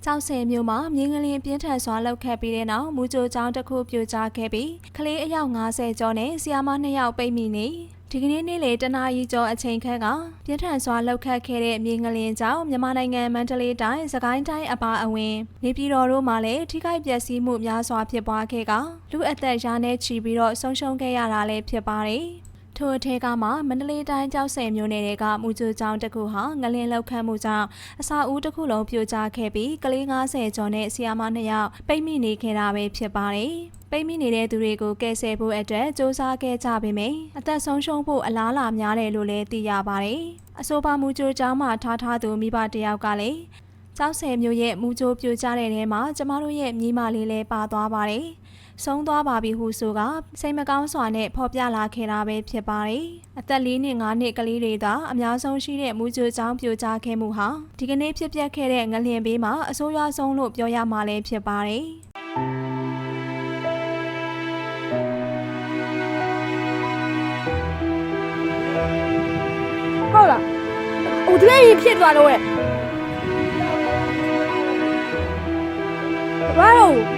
ကျောက်ဆယ်မြို့မှာမြင်းကလင်းပြင်းထန်စွာလှုပ်ခတ်ပြီးတဲ့နောက်မူကြိုကျောင်းတစ်ခုပြိုကျခဲ့ပြီးကလေးအယောက်50ကျော်နဲ့ဆရာမ2ယောက်ပိတ်မိနေဒီကနေ့နေ့လေတနာရီကျော်အချိန်ခန့်ကပြင်းထန်စွာလှုပ်ခတ်ခဲ့တဲ့မြင်းကလင်းကြောင့်မြန်မာနိုင်ငံမန္တလေးတိုင်းစကိုင်းတိုင်းအပါအဝင်နေပြည်တော်တို့မှာလည်းထိခိုက်ပျက်စီးမှုများစွာဖြစ်ပွားခဲ့ကလူအသက်ရာနဲ့ချီပြီးတော့ဆုံးရှုံးခဲ့ရတာလည်းဖြစ်ပါတယ်ထိုအထက်ကမှမန္တလေးတိုင်းကျောက်ဆည်မြို့နယ်ကမူကြိုကျောင်းတစ်ခုဟာငလင်းလောက်ခတ်မှုကြောင့်အစာဦးတစ်ခုလုံးပြိုကျခဲ့ပြီးကလေး50ကျော်နဲ့ဆရာမ2ယောက်ပိတ်မိနေခဲ့တာပဲဖြစ်ပါတယ်။ပိတ်မိနေတဲ့သူတွေကိုကယ်ဆယ်ဖို့အတွက်စ조사ခဲ့ကြပေမယ့်အသက်ဆုံးရှုံးဖို့အလားအလာများတယ်လို့လည်းသိရပါတယ်။အဆိုပါမူကြိုကျောင်းမှာထားသူမိဘတစ်ယောက်ကလည်းကျောက်ဆည်မြို့ရဲ့မူကြိုပြိုကျတဲ့ထဲမှာကျမတို့ရဲ့မြေးမလေးလည်းပါသွားပါတယ်။ဆုံးသွားပါပြီဟုဆိုကစိတ်မကောင်းစွာနဲ့ဖော်ပြလာခဲ့တာပဲဖြစ်ပါတယ်။အသက်4နှစ်5နှစ်ကလေးတွေသာအများဆုံးရှိတဲ့မူကြိုကျောင်းပြိုကျခဲ့မှုဟာဒီကနေ့ဖြစ်ပျက်ခဲ့တဲ့ငလျင်ဘေးမှာအဆိုးရွားဆုံးလို့ပြောရမှာလည်းဖြစ်ပါတယ်။ဟုတ်လားဟိုဒီနေ့ဖြစ်သွားတော့ရဲ့ဘာလို့